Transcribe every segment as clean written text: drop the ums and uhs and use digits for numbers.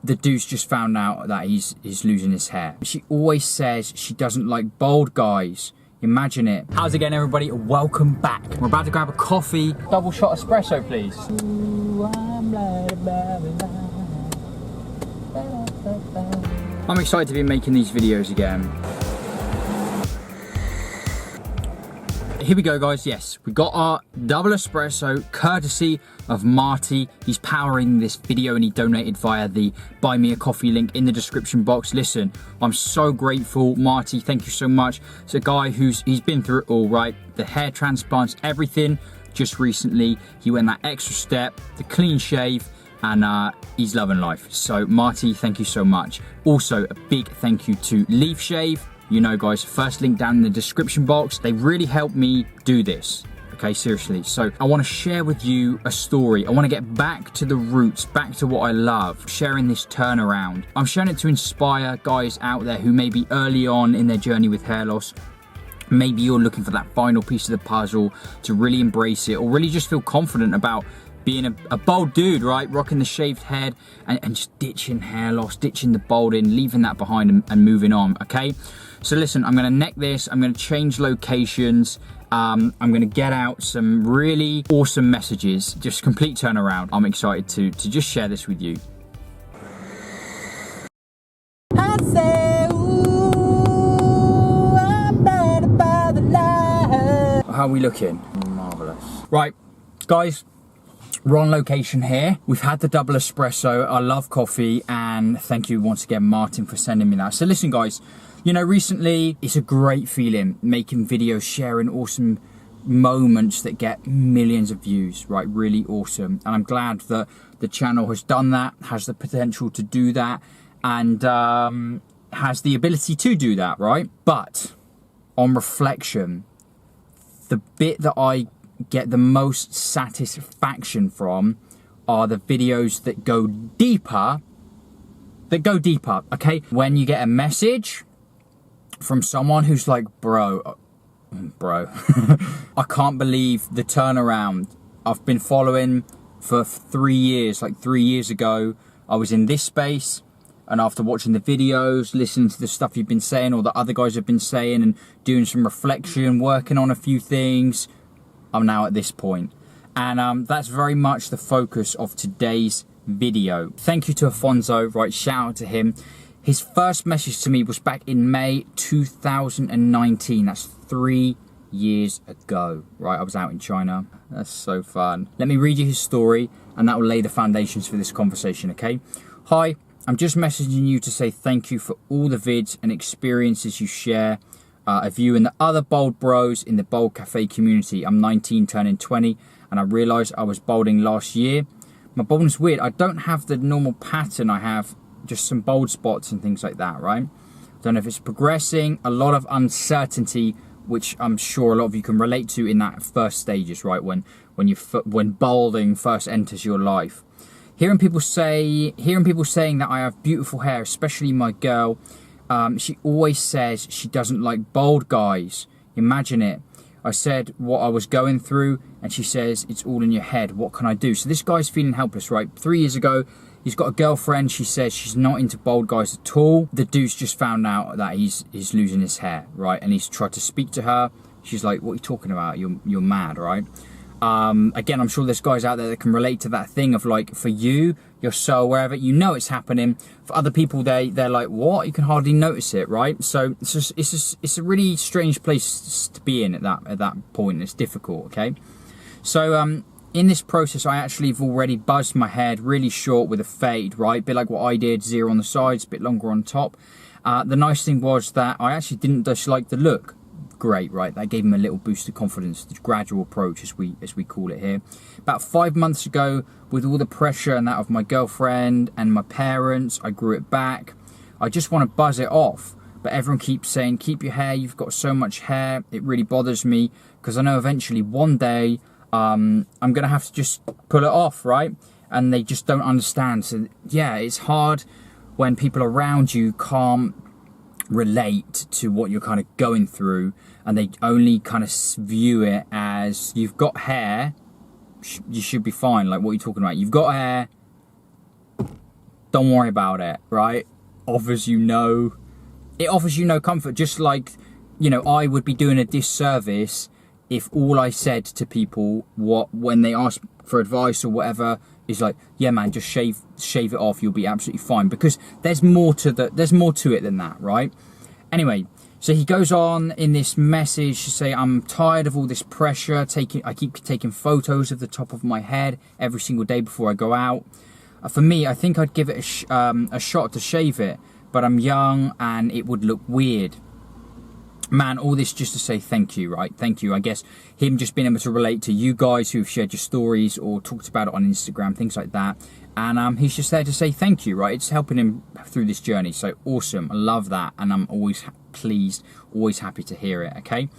The dude's just found out that he's losing his hair. She always says she doesn't like bald guys. Imagine it. How's it going, everybody? Welcome back. We're about to grab a coffee. Double shot espresso, please. I'm excited to be making these videos again. Here we go, guys. Yes, we got our double espresso courtesy of Marty. He's powering this video and he donated via the buy me a coffee link in the description box. Listen, I'm so grateful, Marty. Thank you so much. It's a guy he's been through it all, right? The hair transplants, everything. Just recently, he went that extra step, the clean shave, and he's loving life. So Marty, thank you so much. Also, a big thank you to Leaf Shave. You know, guys, first link down in the description box. They really helped me do this, okay, seriously. So I want to share with you a story. I want to get back to the roots, back to what I love, sharing this turnaround. I'm sharing it to inspire guys out there who may be early on in their journey with hair loss. Maybe you're looking for that final piece of the puzzle to really embrace it, or really just feel confident about being a bold dude, right? Rocking the shaved head and just ditching hair loss, ditching the balding, leaving that behind and moving on, okay? So listen, I'm gonna neck this, I'm gonna change locations, I'm gonna get out some really awesome messages, just complete turnaround. I'm excited to just share this with you. I say, ooh, I'm better by the light. How are we looking? Marvelous. Right, guys. We're on location here. We've had the double espresso. I love coffee, and thank you once again, Martin, for sending me that. So listen, guys, you know, recently it's a great feeling making videos, sharing awesome moments that get millions of views, right? Really awesome. And I'm glad that the channel has done that, has the potential to do that, and has the ability to do that, right? But on reflection, the bit that I get the most satisfaction from are the videos that go deeper, okay? When you get a message from someone who's like, bro, I can't believe the turnaround. I've been following for 3 years. Like 3 years ago, I was in this space, and after watching the videos, listening to the stuff you've been saying, or the other guys have been saying, and doing some reflection, working on a few things, I'm now at this point. And that's very much the focus of today's video. Thank you to Afonso, right? Shout out to him. His first message to me was back in May 2019. That's 3 years ago, right? I was out in China. That's so fun. Let me read you his story, and that will lay the foundations for this conversation, okay? Hi, I'm just messaging you to say thank you for all the vids and experiences you share of you and the other bald bros in the Baldcafe community. I'm 19, turning 20, and I realised I was balding last year. My balding's weird. I don't have the normal pattern. I have just some bald spots and things like that, right? Don't know if it's progressing. A lot of uncertainty, which I'm sure a lot of you can relate to in that first stages, right? When balding first enters your life. Hearing people saying that I have beautiful hair, especially my girl. She always says she doesn't like bald guys. Imagine it. I said what I was going through, and she says, it's all in your head. What can I do? So this guy's feeling helpless, right? 3 years ago, he's got a girlfriend. She says she's not into bald guys at all. The dude's just found out that he's losing his hair, right? And he's tried to speak to her. She's like, what are you talking about? You're mad, right? Again, I'm sure there's guys out there that can relate to that thing of like, for you, you're so aware of it, you know it's happening. For other people, they're like, what? You can hardly notice it, right? So it's a really strange place to be in at that point. It's difficult, okay? So in this process, I actually have already buzzed my head really short with a fade, right? A bit like what I did, 0 on the sides, a bit longer on top. The nice thing was that I actually didn't dislike the look. Great, right? That gave him a little boost of confidence, the gradual approach as we call it here. About 5 months ago, with all the pressure and that of my girlfriend and my parents, I grew it back. I just want to buzz it off, but everyone keeps saying, keep your hair, you've got so much hair. It really bothers me because I know eventually one day I'm gonna have to just pull it off, right? And they just don't understand. So yeah, it's hard when people around you can't relate to what you're kind of going through, and they only kind of view it as, you've got hair, you should be fine. Like, what are you talking about? You've got hair, don't worry about it, right? It offers you no comfort. Just like, you know, I would be doing a disservice if all I said to people when they ask for advice or whatever is like, yeah man, just shave it off, you'll be absolutely fine. Because there's more to it than that, right? Anyway, so he goes on in this message to say, I'm tired of all this pressure. I keep taking photos of the top of my head every single day before I go out. For me, I think I'd give it a shot to shave it, but I'm young and it would look weird. Man, all this just to say thank you, right? Thank you. I guess him just being able to relate to you guys who've shared your stories or talked about it on Instagram, things like that. And he's just there to say thank you, right? It's helping him through this journey. So awesome. I love that. And I'm always pleased, always happy to hear it, okay?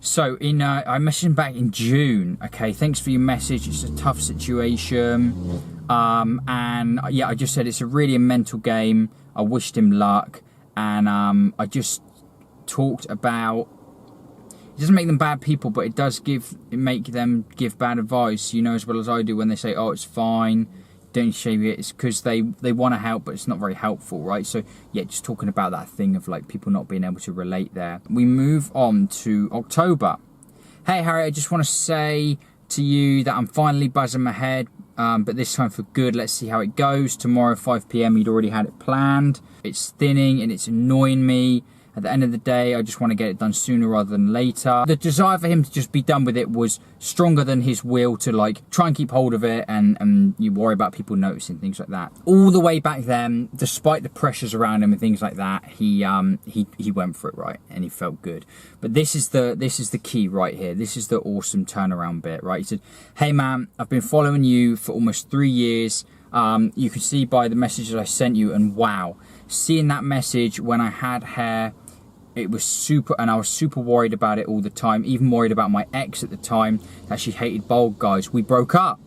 So I messaged him back in June. Okay, thanks for your message. It's a tough situation. And yeah, I just said it's really a mental game. I wished him luck. And I just talked about, it doesn't make them bad people, but it does make them give bad advice, you know, as well as I do, when they say, oh, it's fine, don't shave it. It's because they want to help, but it's not very helpful, right? So yeah, just talking about that thing of like people not being able to relate there. We move on to October. Hey Harry, I just want to say to you that I'm finally buzzing my head, but this time for good. Let's see how it goes. Tomorrow 5 p.m. you'd already had it planned. It's thinning and it's annoying me. At the end of the day, I just want to get it done sooner rather than later. The desire for him to just be done with it was stronger than his will to like try and keep hold of it, and you worry about people noticing, things like that. All the way back then, despite the pressures around him and things like that, he went for it, right, and he felt good. But this is the key right here. This is the awesome turnaround bit, right? He said, "Hey man, I've been following you for almost 3 years. You can see by the messages I sent you, and wow, seeing that message when I had hair." It was super, and I was super worried about it all the time, even worried about my ex at the time, that she hated bald guys. We broke up,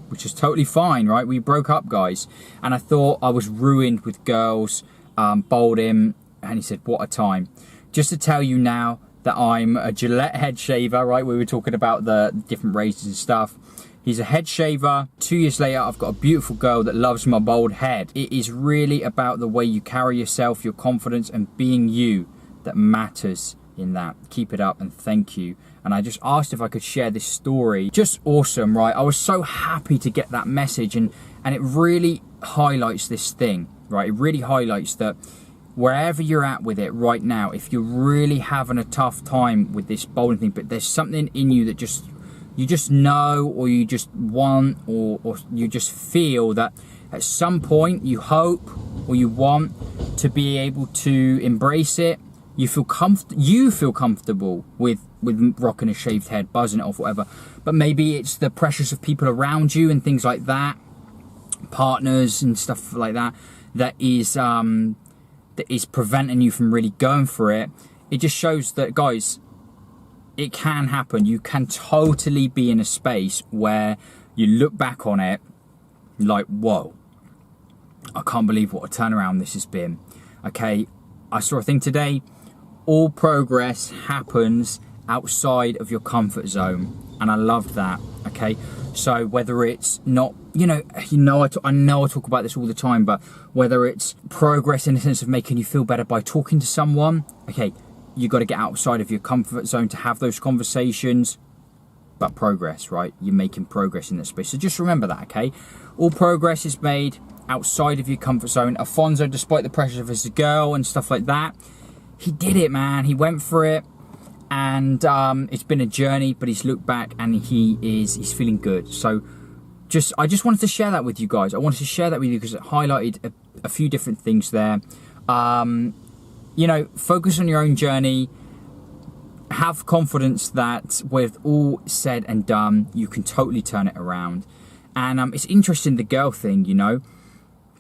which is totally fine, right? We broke up, guys. And I thought I was ruined with girls, bald him, and he said, what a time. Just to tell you now that I'm a Gillette head shaver, right? We were talking about the different razors and stuff. He's a head shaver. 2 years later, I've got a beautiful girl that loves my bald head. It is really about the way you carry yourself, your confidence, and being you that matters in that. Keep it up and thank you. And I just asked if I could share this story. Just awesome, right? I was so happy to get that message, and it really highlights this thing, right? It really highlights that wherever you're at with it right now, if you're really having a tough time with this bowling thing, but there's something in you that you just know, or you just want, or you just feel that at some point you hope or you want to be able to embrace it. You feel comfortable with rocking a shaved head, buzzing it off, whatever. But maybe it's the pressures of people around you and things like that, partners and stuff like that, that is preventing you from really going for it. It just shows that, guys, it can happen. You can totally be in a space where you look back on it like, whoa, I can't believe what a turnaround this has been. Okay, I saw a thing today. All progress happens outside of your comfort zone, and I love that. Okay, so whether it's not, I know I talk about this all the time, but whether it's progress in the sense of making you feel better by talking to someone, okay, you got to get outside of your comfort zone to have those conversations. But progress, right? You're making progress in that space. So just remember that, okay? All progress is made outside of your comfort zone. Afonso, despite the pressures of his girl and stuff like that, he did it, man. He went for it, and it's been a journey, but he's looked back and he's feeling good. So I just wanted to share that with you guys. I wanted to share that with you because it highlighted a few different things there. Focus on your own journey. Have confidence that with all said and done, you can totally turn it around. And it's interesting, the girl thing,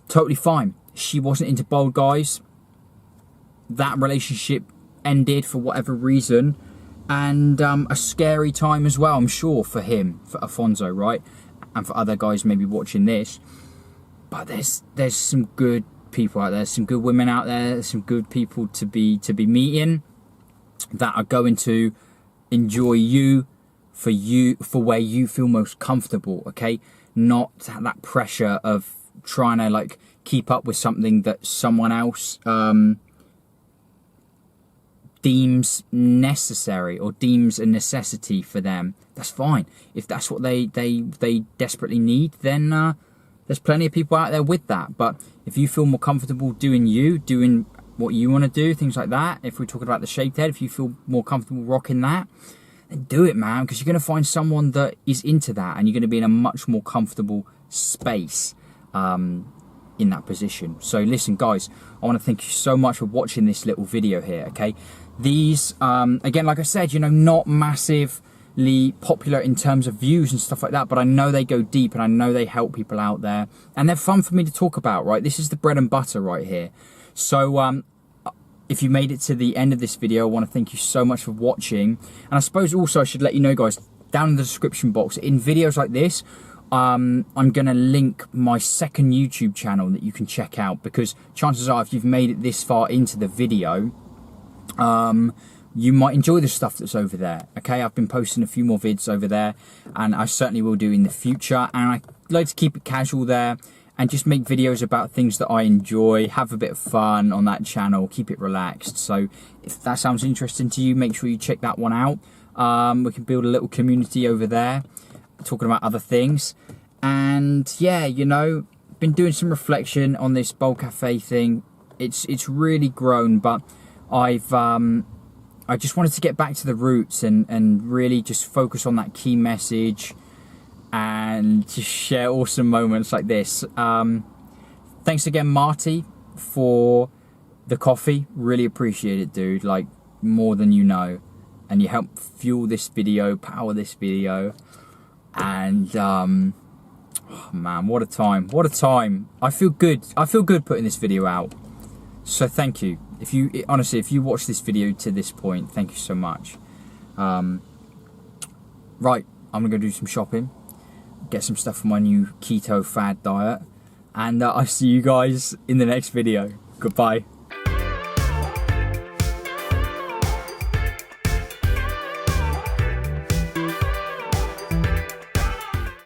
totally fine. She wasn't into bald guys. That relationship ended for whatever reason, and a scary time as well, I'm sure, for him, for Afonso, right? And for other guys maybe watching this. But there's some good people out there, some good women out there, some good people to be meeting that are going to enjoy you for where you feel most comfortable, okay? Not that pressure of trying to like keep up with something that someone else deems necessary or deems a necessity for them, that's fine. If that's what they desperately need, then there's plenty of people out there with that. But if you feel more comfortable doing what you want to do, things like that, if we're talking about the shaved head, if you feel more comfortable rocking that, then do it, man, because you're going to find someone that is into that, and you're going to be in a much more comfortable space in that position. So listen, guys, I want to thank you so much for watching this little video here, okay? These, again, like I said, you know, not massively popular in terms of views and stuff like that, but I know they go deep, and I know they help people out there, and they're fun for me to talk about, right? This is the bread and butter right here. So if you made it to the end of this video, I want to thank you so much for watching. And I suppose also I should let you know, guys, down in the description box, in videos like this, I'm going to link my second YouTube channel that you can check out, because chances are if you've made it this far into the video, you might enjoy the stuff that's over there. Okay, I've been posting a few more vids over there, and I certainly will do in the future, and I like to keep it casual there and just make videos about things that I enjoy, have a bit of fun on that channel, keep it relaxed. So if that sounds interesting to you, make sure you check that one out. We can build a little community over there, talking about other things. And yeah, you know, been doing some reflection on this Baldcafe thing. It's really grown, but I just wanted to get back to the roots and really just focus on that key message and just share awesome moments like this. Thanks again, Marty, for the coffee. Really appreciate it, dude, like more than you know. And you helped fuel this video, power this video. And oh man, what a time, what a time. I feel good putting this video out, so thank you. If you honestly, if you watch this video to this point, thank you so much. Right, I'm gonna go do some shopping, get some stuff for my new keto fad diet, and I'll see you guys in the next video. Goodbye.